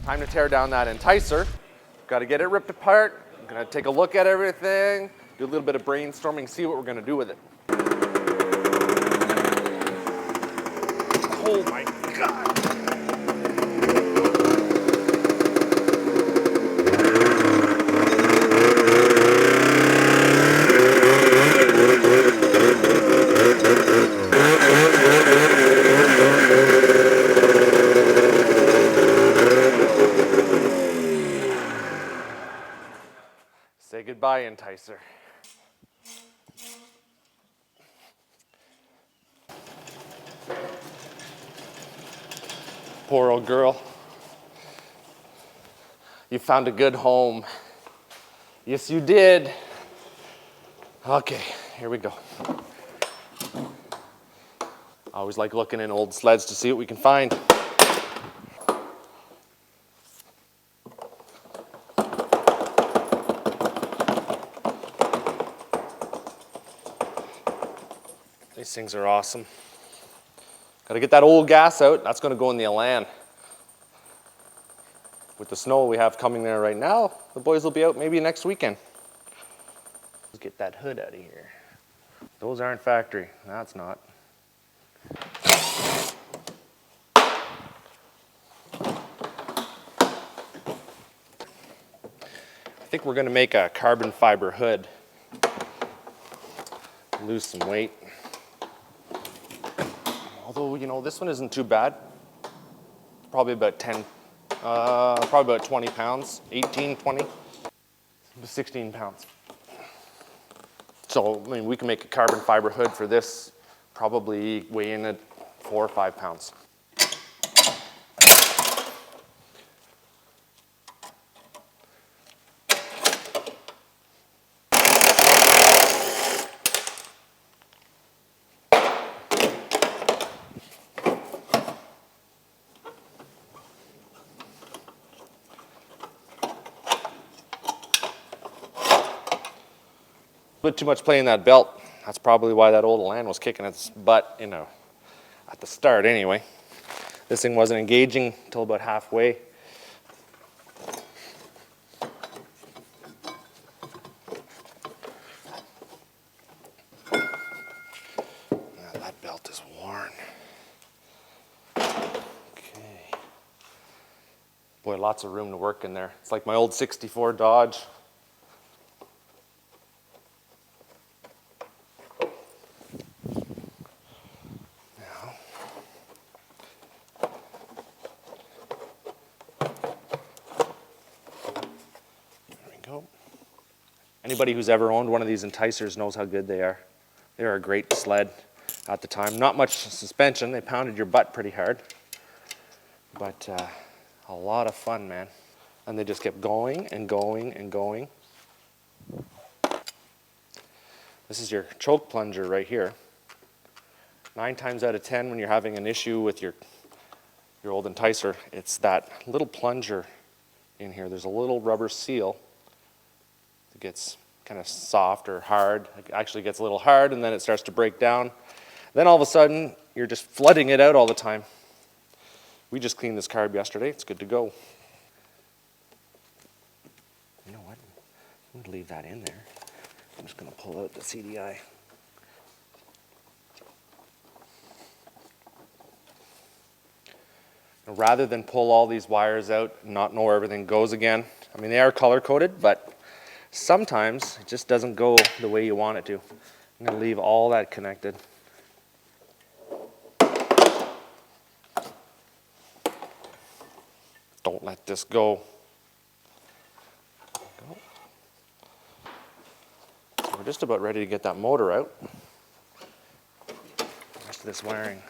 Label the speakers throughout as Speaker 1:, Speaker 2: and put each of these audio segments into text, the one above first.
Speaker 1: Time to tear down that Enticer. Got to get it ripped apart. I'm gonna take a look at everything, do a little bit of brainstorming, see what we're gonna do with it. Oh my God. Say goodbye, Enticer. Poor old girl. You found a good home. Yes, you did. Okay, here we go. I always like looking in old sleds to see what we can find. These things are awesome. Got to get that old gas out. That's going to go in the Elan. With the snow we have coming there right now, the boys will be out maybe next weekend. Let's get that hood out of here. Those aren't factory. That's not. I think we're going to make a carbon fiber hood. Lose some weight. Although, you know, this one isn't too bad. Probably about 20 pounds, 18, 20, 16 pounds. So, I mean, we can make a carbon fiber hood for this, probably weigh in at 4 or 5 pounds. A bit too much playing that belt. That's probably why that old Elan was kicking its butt, you know, at the start anyway. This thing wasn't engaging until about halfway. Now that belt is worn. Okay. Boy, lots of room to work in there. It's like my old 64 Dodge. Anybody who's ever owned one of these Enticers knows how good they are. They are a great sled at the time. Not much suspension. They pounded your butt pretty hard. But a lot of fun, man. And they just kept going and going and going. This is your choke plunger right here. 9 times out of 10 when you're having an issue with your old Enticer, it's that little plunger in here. There's a little rubber seal. It gets kind of soft or hard. It actually gets a little hard and then it starts to break down. Then all of a sudden, you're just flooding it out all the time. We just cleaned this carb yesterday. It's good to go. You know what? I'm going to leave that in there. I'm just going to pull out the CDI. Rather than pull all these wires out and not know where everything goes again, I mean, they are color-coded, but sometimes it just doesn't go the way you want it to. I'm going to leave all that connected. Don't let this go. So we're just about ready to get that motor out. The rest of this wiring,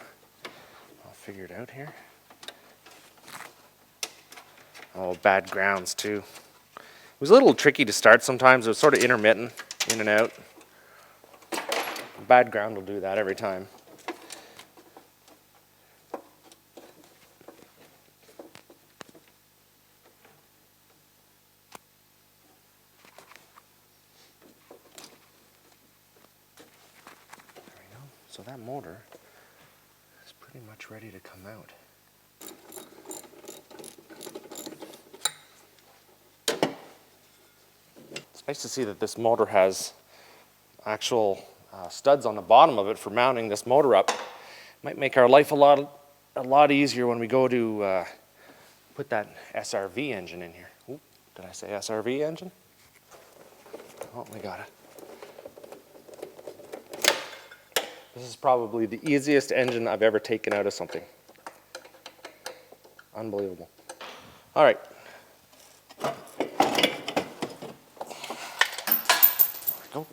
Speaker 1: I'll figure it out here. Oh, bad grounds too. It was a little tricky to start sometimes. It was sort of intermittent, in and out. Bad ground will do that every time. There we go. So that motor is pretty much ready to come out. Nice to see that this motor has actual studs on the bottom of it for mounting this motor up. Might make our life a lot easier when we go to put that SRV engine in here. Ooh, did I say SRV engine? Oh, we got it. This is probably the easiest engine I've ever taken out of something. Unbelievable. All right. There we go.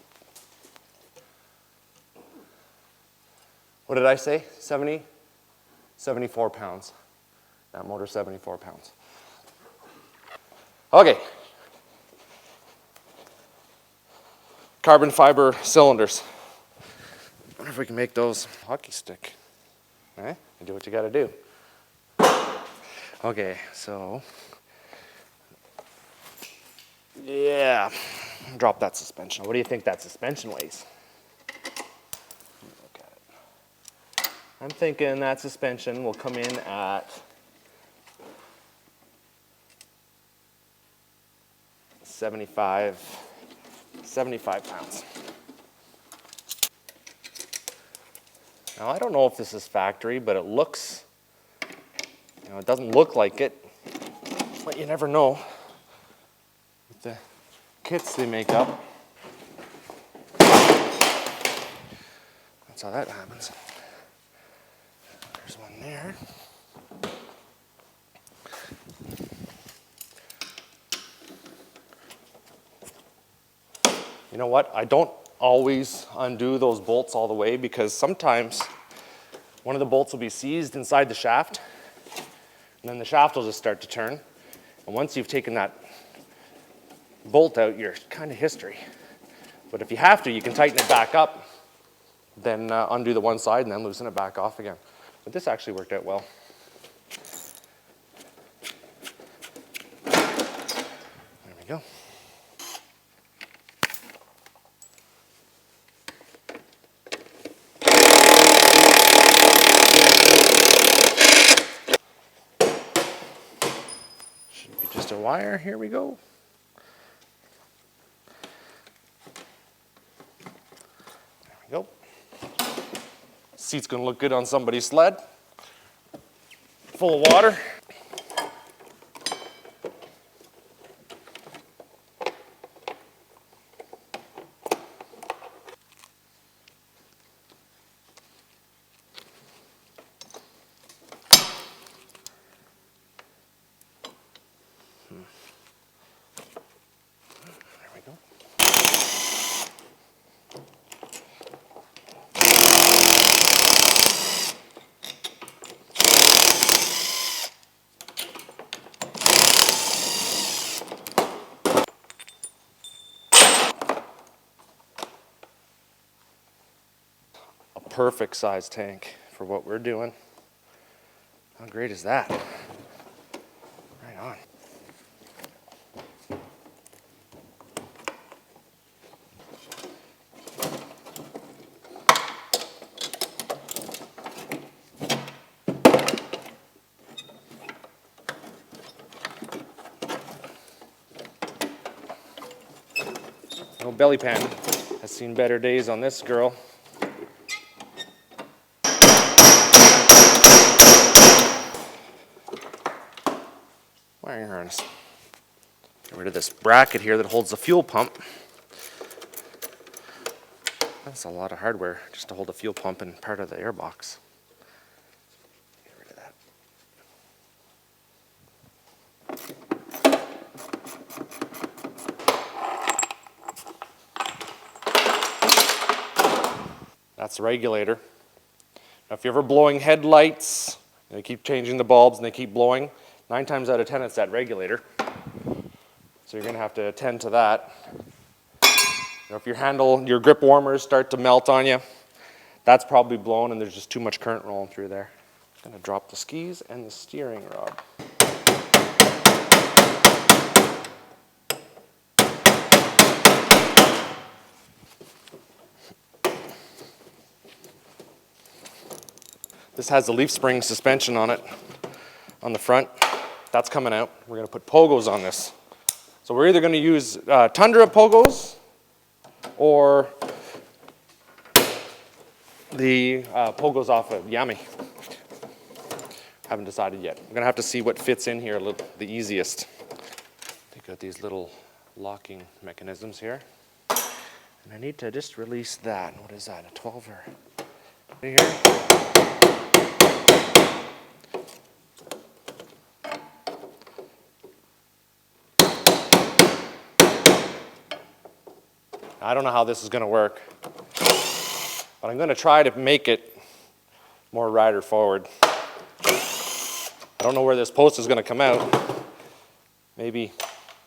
Speaker 1: What did I say? 74 pounds. That motor's 74 pounds. Okay. Carbon fiber cylinders. I wonder if we can make those hockey stick. Eh? You do what you gotta do. Okay, so yeah, drop that suspension. What do you think that suspension weighs? Look at it. I'm thinking that suspension will come in at 75 pounds. Now I don't know if this is factory, but it looks, it doesn't look like it, but you never know with the kits they make up. That's how that happens. There's one there. You know what? I don't always undo those bolts all the way because sometimes one of the bolts will be seized inside the shaft and then the shaft will just start to turn. And once you've taken that bolt out, you're kind of history. But if you have to, you can tighten it back up, then undo the one side and then loosen it back off again. But this actually worked out well. There we go. Just a wire, here we go. There we go. Seat's gonna look good on somebody's sled. Full of water. Perfect size tank for what we're doing. How great is that? Right on. No belly pan has seen better days on this girl. Wiring harness. Get rid of this bracket here that holds the fuel pump. That's a lot of hardware just to hold a fuel pump and part of the airbox. Get rid of that. That's the regulator. Now if you're ever blowing headlights, they keep changing the bulbs and they keep blowing, 9 times out of 10 it's that regulator. So you're going to have to attend to that. If your grip warmers start to melt on you, that's probably blown and there's just too much current rolling through there. I'm going to drop the skis and the steering rod. This has the leaf spring suspension on it, on the front. That's coming out. We're going to put pogos on this. So we're either going to use Tundra pogos or the pogos off of Yami. Haven't decided yet. I'm going to have to see what fits in here the easiest. They've got these little locking mechanisms here. And I need to just release that. What is that, a 12 or here? I don't know how this is going to work, but I'm going to try to make it more rider forward. I don't know where this post is going to come out. Maybe,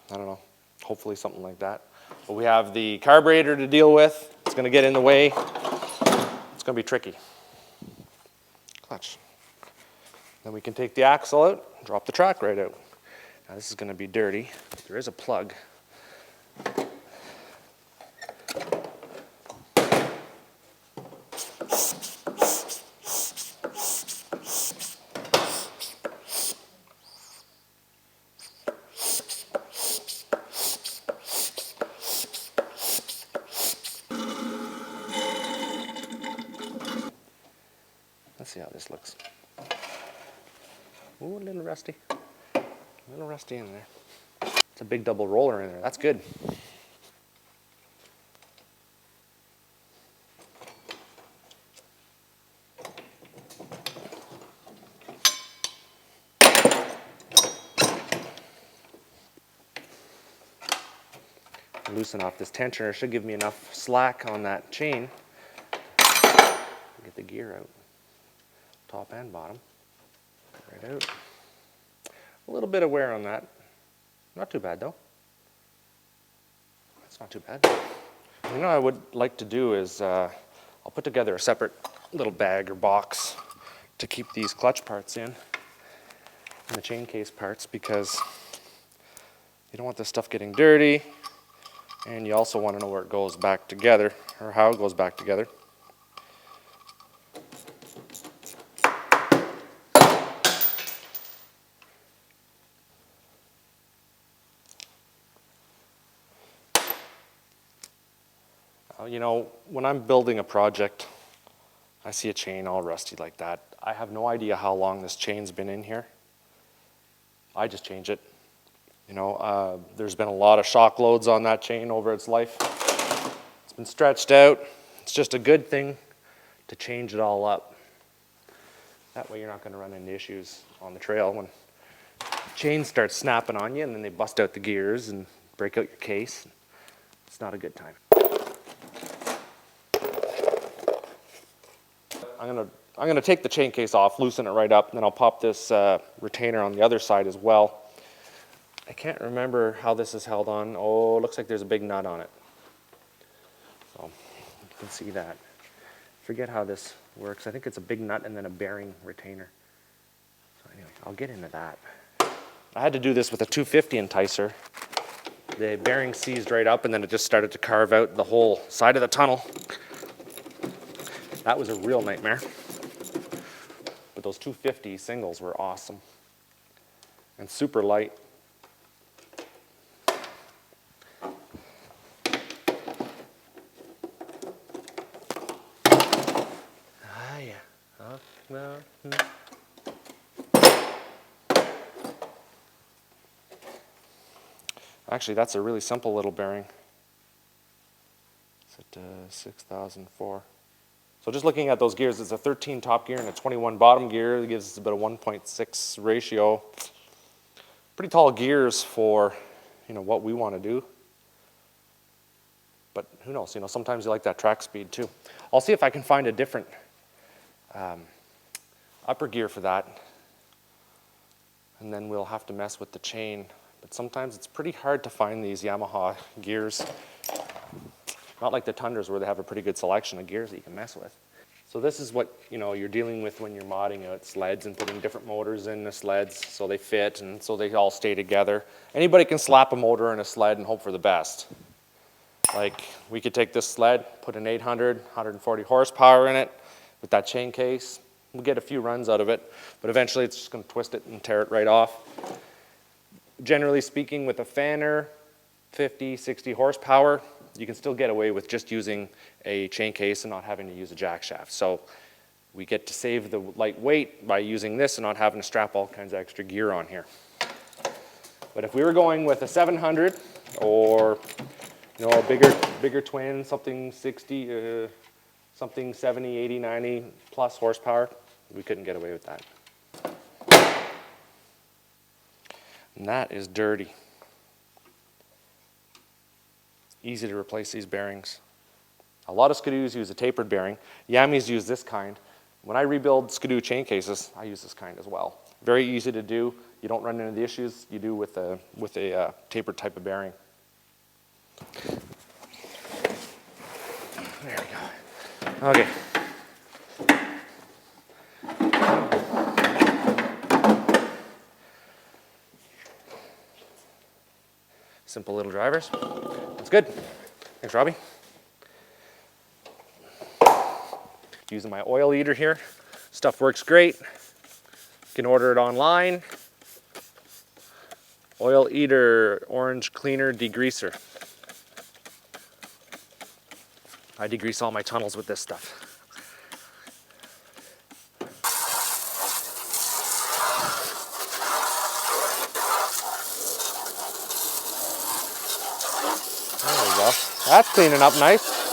Speaker 1: I don't know, hopefully something like that. But we have the carburetor to deal with. It's going to get in the way. It's going to be tricky. Clutch. Then we can take the axle out, drop the track right out. Now this is going to be dirty. There is a plug. Let's see how this looks. Ooh, a little rusty. A little rusty in there. It's a big double roller in there. That's good. Loosen off this tensioner. Should give me enough slack on that chain. Get the gear out. Top and bottom. Right out. A little bit of wear on that. Not too bad though. That's not too bad. You know what I would like to do is I'll put together a separate little bag or box to keep these clutch parts in and the chain case parts, because you don't want this stuff getting dirty, and you also want to know where it goes back together, or how it goes back together. You know, when I'm building a project, I see a chain all rusty like that. I have no idea how long this chain's been in here. I just change it. You know, there's been a lot of shock loads on that chain over its life. It's been stretched out. It's just a good thing to change it all up. That way you're not going to run into issues on the trail when chains start snapping on you and then they bust out the gears and break out your case. It's not a good time. I'm gonna take the chain case off, loosen it right up, and then I'll pop this retainer on the other side as well. I can't remember how this is held on. Oh, it looks like there's a big nut on it. So you can see that. Forget how this works. I think it's a big nut and then a bearing retainer. So anyway, I'll get into that. I had to do this with a 250 Enticer. The bearing seized right up and then it just started to carve out the whole side of the tunnel. That was a real nightmare. But those 250 singles were awesome and super light. Ah, yeah. Oh, well. Actually, that's a really simple little bearing. It's at 6,004. So just looking at those gears, it's a 13 top gear and a 21 bottom gear. It gives us about a 1.6 ratio. Pretty tall gears for, you know, what we want to do. But who knows, you know, sometimes you like that track speed too. I'll see if I can find a different upper gear for that. And then we'll have to mess with the chain. But sometimes it's pretty hard to find these Yamaha gears. Not like the Tundras where they have a pretty good selection of gears that you can mess with. So this is what, you know, you're dealing with when you're modding out sleds and putting different motors in the sleds so they fit and so they all stay together. Anybody can slap a motor in a sled and hope for the best. Like we could take this sled, put an 800, 140 horsepower in it with that chain case. We'll get a few runs out of it, but eventually it's just going to twist it and tear it right off. Generally speaking, with a fanner, 50, 60 horsepower, you can still get away with just using a chain case and not having to use a jack shaft. So we get to save the light weight by using this and not having to strap all kinds of extra gear on here. But if we were going with a 700 or a bigger twin, something 60, something 70, 80, 90 plus horsepower, we couldn't get away with that. And that is dirty. Easy to replace these bearings. A lot of Skidoos use a tapered bearing. Yamis use this kind. When I rebuild Skidoo chain cases, I use this kind as well. Very easy to do. You don't run into the issues you do with a tapered type of bearing. There we go. Okay. Simple little drivers. That's good. Thanks, Robbie. Using my oil eater here. Stuff works great. You can order it online. Oil eater, orange cleaner, degreaser. I degrease all my tunnels with this stuff. There we go. That's cleaning up nice.